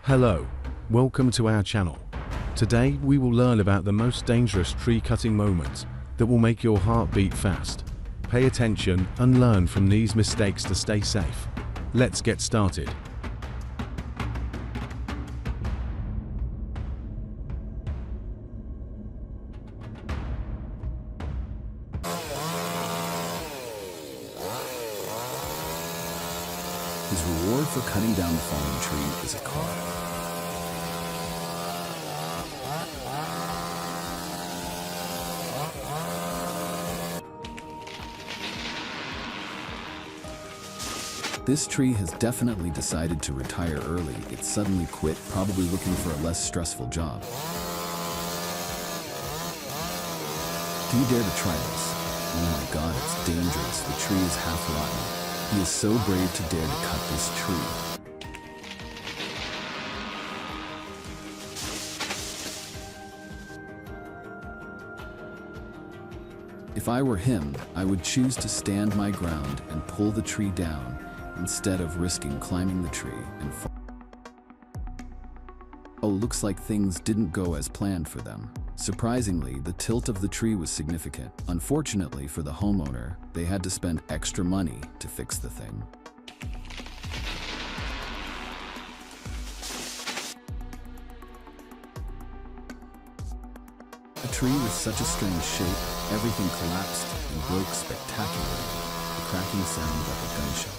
Hello, welcome to our channel. Today we will learn about the most dangerous tree cutting moments that will make your heart beat fast. Pay attention and learn from these mistakes to stay safe. Let's get started. His reward for cutting down the fallen tree is a car. This tree has definitely decided to retire early. It suddenly quit, probably looking for a less stressful job. Do you dare to try this? Oh my God, it's dangerous. The tree is half rotten. He is so brave to dare to cut this tree. If I were him, I would choose to stand my ground and pull the tree down instead of risking climbing the tree and fall. Oh, looks like things didn't go as planned for them. Surprisingly, the tilt of the tree was significant. Unfortunately for the homeowner, they had to spend extra money to fix the thing. The tree was such a strange shape, everything collapsed and broke spectacularly, the cracking sound like a gunshot.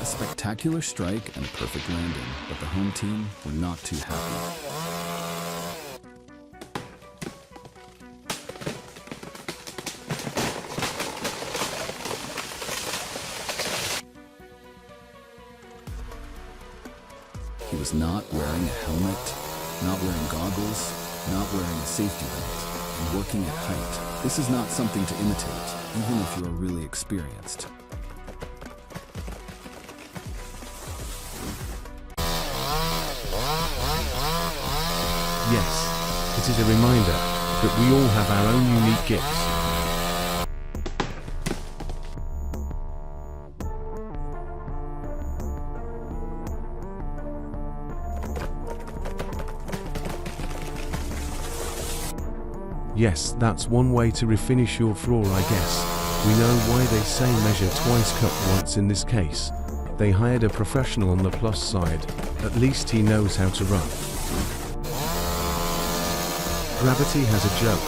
A spectacular strike and a perfect landing, but the home team were not too happy. He was not wearing a helmet, not wearing goggles, not wearing a safety belt, and working at height. This is not something to imitate, even if you are really experienced. Yes, it is a reminder that we all have our own unique gifts. Yes, that's one way to refinish your floor, I guess. We know why they say measure twice, cut once in this case. They hired a professional on the plus side. At least he knows how to run. Gravity has a joke.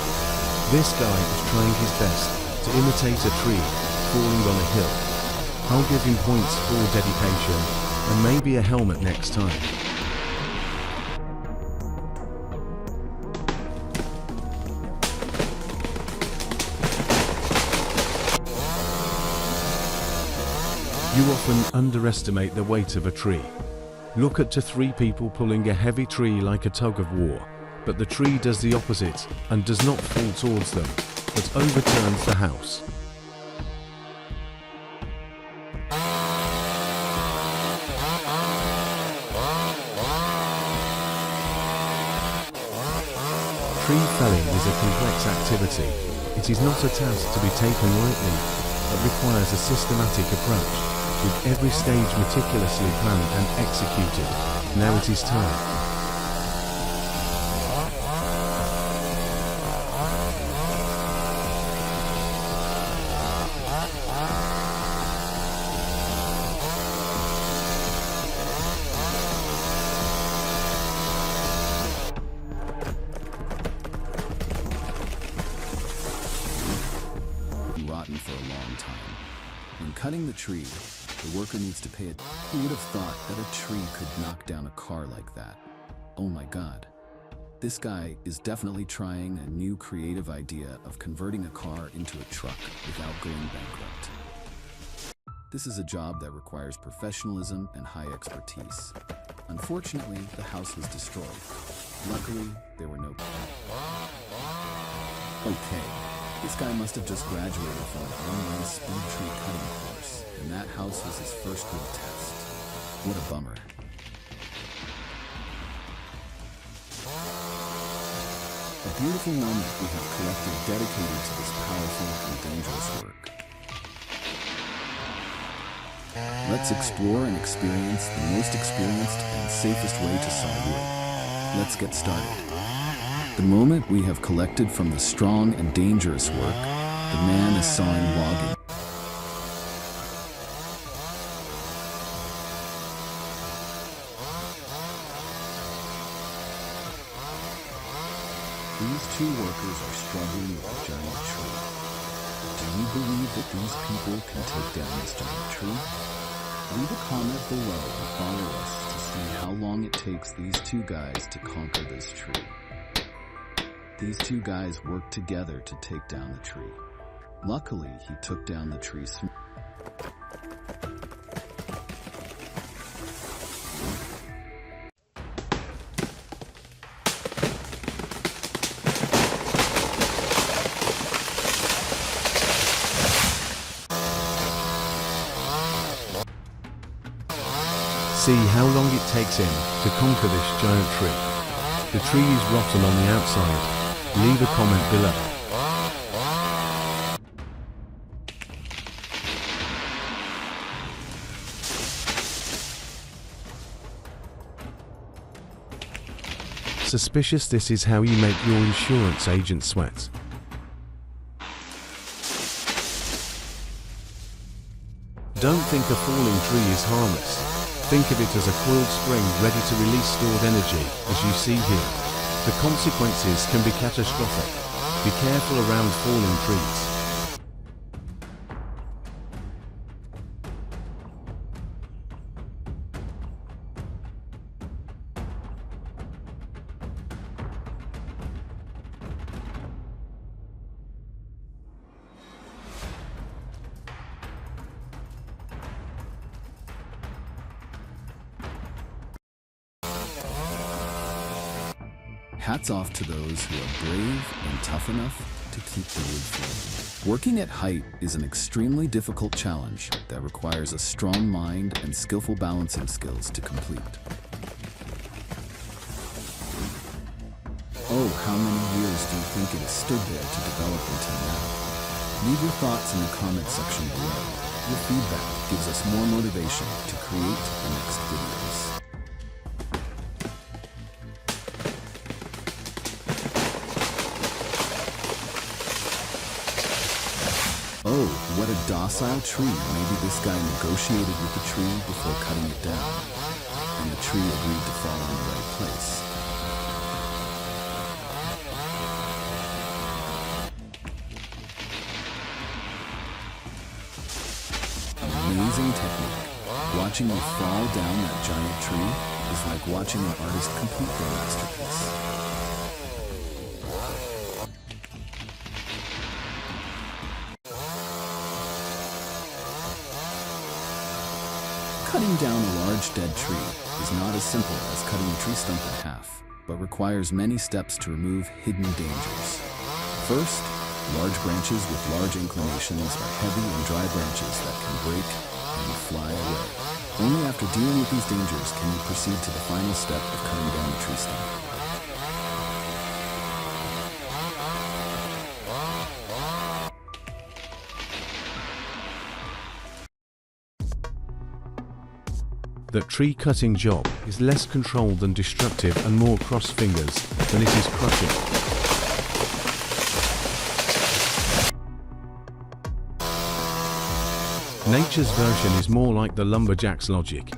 This guy is trying his best to imitate a tree falling on a hill. I'll give him points for dedication, and maybe a helmet next time. You often underestimate the weight of a tree. Look at 3 people pulling a heavy tree like a tug of war. But the tree does the opposite and does not fall towards them, but overturns the house. Tree felling is a complex activity. It is not a task to be taken lightly, but requires a systematic approach, with every stage meticulously planned and executed. Now it is time. Rotten for a long time. When cutting the tree, the worker needs to pay it. Who would have thought that a tree could knock down a car like that? Oh my God. This guy is definitely trying a new creative idea of converting a car into a truck without going bankrupt. This is a job that requires professionalism and high expertise. Unfortunately, the house was destroyed. Luckily, there were no... Okay, this guy must have just graduated from an online speed tree cutting course, and that house was his first real test. What a bummer. A beautiful moment we have collected dedicated to this powerful and dangerous work. Let's explore and experience the most experienced and safest way to saw wood. Let's get started. The moment we have collected from the strong and dangerous work, the man is sawing logging. These two workers are struggling with a giant tree. Do you believe that these people can take down this giant tree? Leave a comment below and follow us to see how long it takes these two guys to conquer this tree. These two guys worked together to take down the tree. Luckily, he took down the tree smoothly. See how long it takes him to conquer this giant tree. The tree is rotten on the outside. Leave a comment below. Suspicious, this is how you make your insurance agent sweat. Don't think a falling tree is harmless. Think of it as a coiled spring ready to release stored energy, as you see here. The consequences can be catastrophic. Be careful around falling trees. Hats off to those who are brave and tough enough to keep the wood flowing. Working at height is an extremely difficult challenge that requires a strong mind and skillful balancing skills to complete. Oh, how many years do you think it has stood there to develop until now? Leave your thoughts in the comment section below. Your feedback gives us more motivation to create the next videos. Oh, what a docile tree. Maybe this guy negotiated with the tree before cutting it down, and the tree agreed to fall in the right place. Amazing technique. Watching you fall down that giant tree is like watching an artist complete their masterpiece. Cutting down a large dead tree is not as simple as cutting a tree stump in half, but requires many steps to remove hidden dangers. First, large branches with large inclinations are heavy and dry branches that can break and fly away. Only after dealing with these dangers can you proceed to the final step of cutting down the tree stump. The tree cutting job is less controlled and destructive and more cross fingers than it is crushing. Nature's version is more like the lumberjack's logic.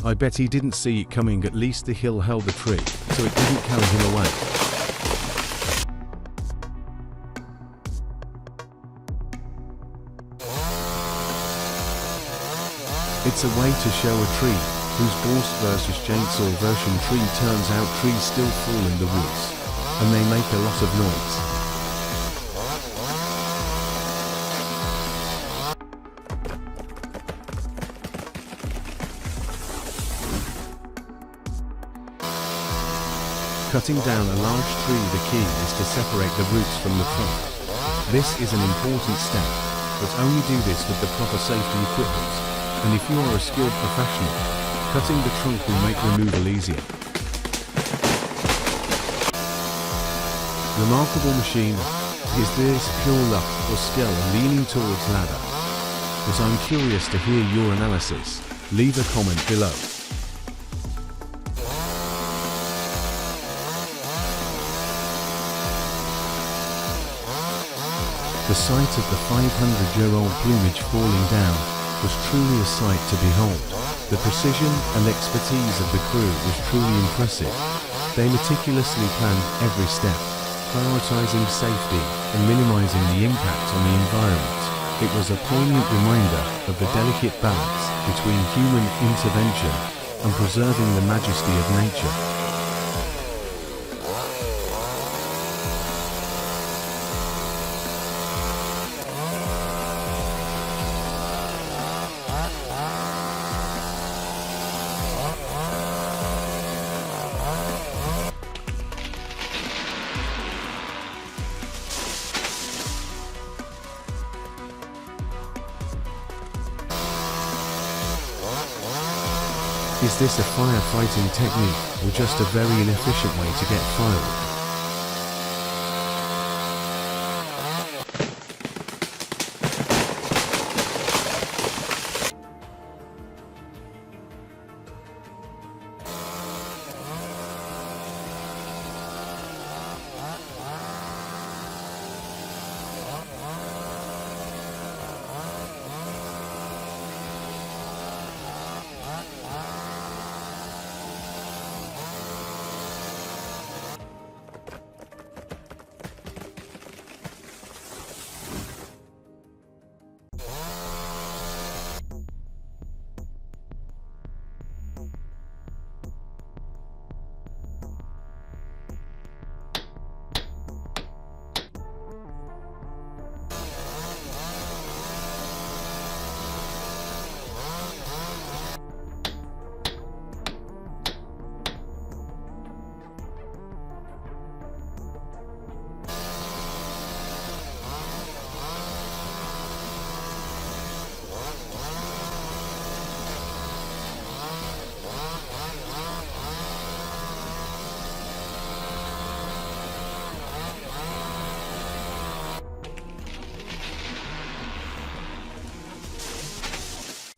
I bet he didn't see it coming. At least the hill held the tree, so it didn't carry him away. It's a way to show a tree whose Gorse versus chainsaw version tree turns out trees still fall in the woods, and they make a lot of noise. Cutting down a large tree, the key is to separate the roots from the trunk. This is an important step, but only do this with the proper safety equipment. And if you are a skilled professional, cutting the trunk will make removal easier. Remarkable machine. Is this pure luck or skill leaning towards ladder? But I'm curious to hear your analysis. Leave a comment below. The sight of the 500-year-old plumage falling down was truly a sight to behold. The precision and expertise of the crew was truly impressive. They meticulously planned every step, prioritizing safety and minimizing the impact on the environment. It was a poignant reminder of the delicate balance between human intervention and preserving the majesty of nature. Is this a firefighting technique or just a very inefficient way to get firewood?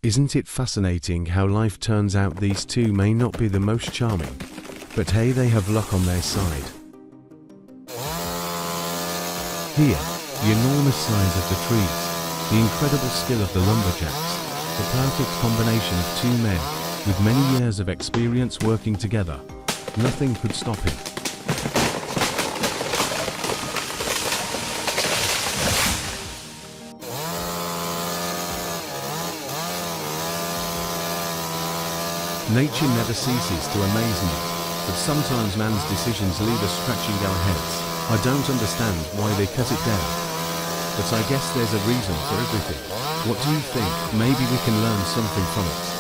Isn't it fascinating how life turns out? These two may not be the most charming, but hey, they have luck on their side. Here, the enormous size of the trees, the incredible skill of the lumberjacks, the perfect combination of two men with many years of experience working together. Nothing could stop him. Nature never ceases to amaze me, but sometimes man's decisions leave us scratching our heads. I don't understand why they cut it down, but I guess there's a reason for everything. What do you think? Maybe we can learn something from it.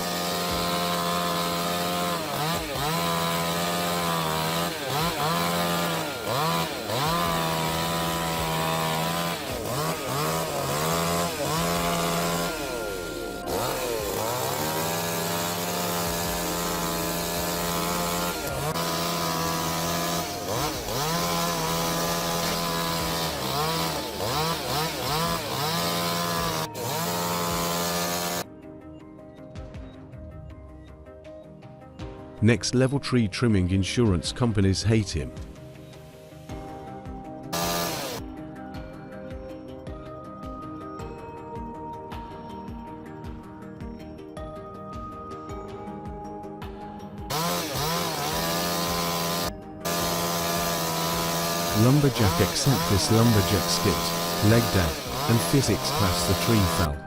Next level tree trimming. Insurance companies hate him. Lumberjack accept this. Lumberjack skipped, leg down, and physics class. The tree fell.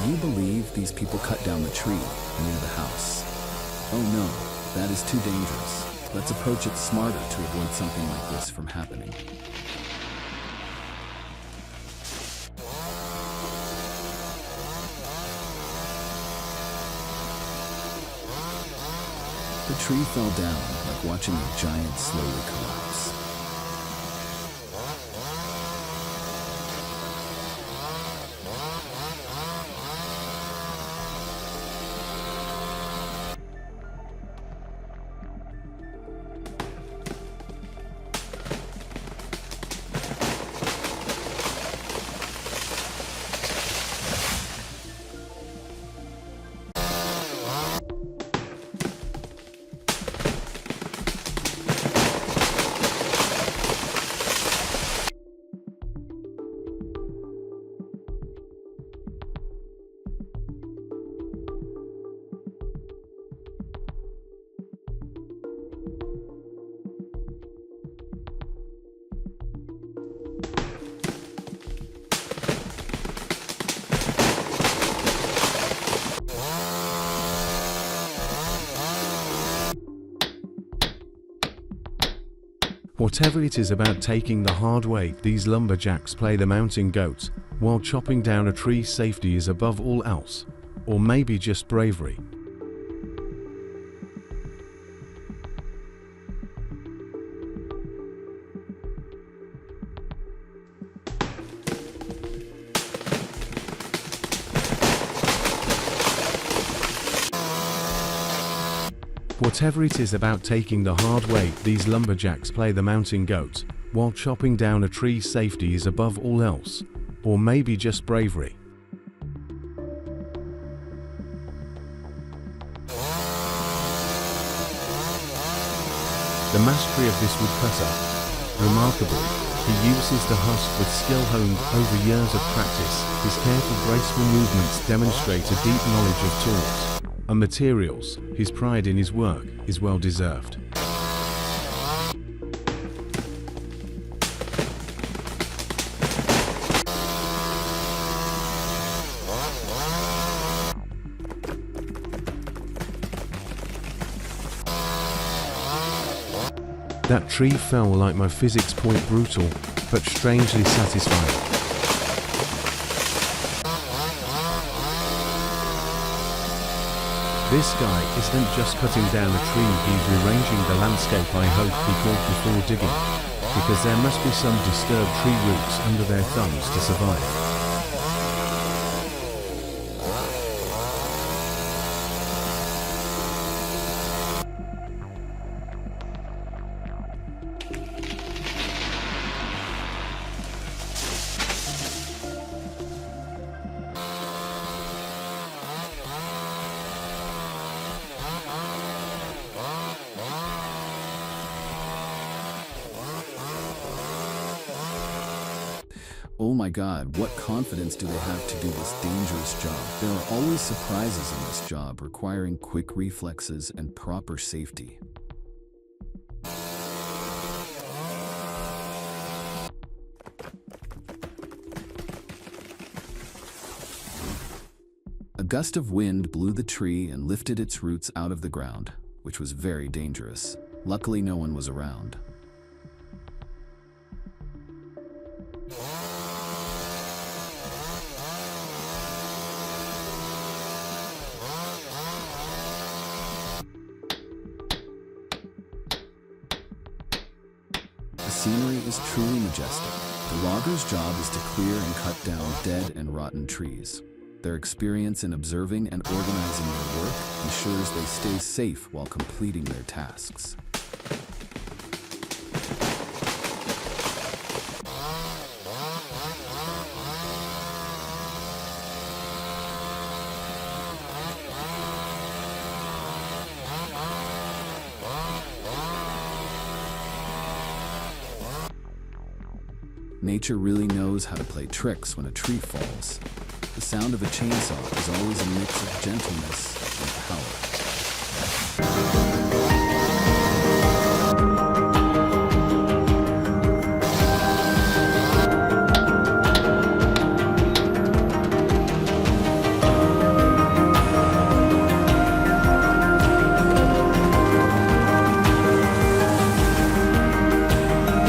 Can you believe these people cut down the tree near the house? Oh no, that is too dangerous. Let's approach it smarter to avoid something like this from happening. The tree fell down like watching a giant slowly collapse. Whatever it is about taking the hard way, these lumberjacks play the mountain goat, while chopping down a tree. Safety is above all else. Or maybe just bravery. Whatever it is about taking the hard way, these lumberjacks play the mountain goat, while chopping down a tree. Safety is above all else. Or maybe just bravery. The mastery of this woodcutter. Remarkable. He uses the husk with skill honed over years of practice. His careful, graceful movements demonstrate a deep knowledge of tools and materials. His pride in his work is well deserved. That tree fell like my physics point, brutal, but strangely satisfying. This guy isn't just cutting down a tree, he's rearranging the landscape. I hope he thought before digging, because there must be some disturbed tree roots under their thumbs to survive. Oh my God, what confidence do they have to do this dangerous job? There are always surprises in this job requiring quick reflexes and proper safety. A gust of wind blew the tree and lifted its roots out of the ground, which was very dangerous. Luckily, no one was around. The scenery is truly majestic. The logger's job is to clear and cut down dead and rotten trees. Their experience in observing and organizing their work ensures they stay safe while completing their tasks. Nature really knows how to play tricks when a tree falls. The sound of a chainsaw is always a mix of gentleness and power.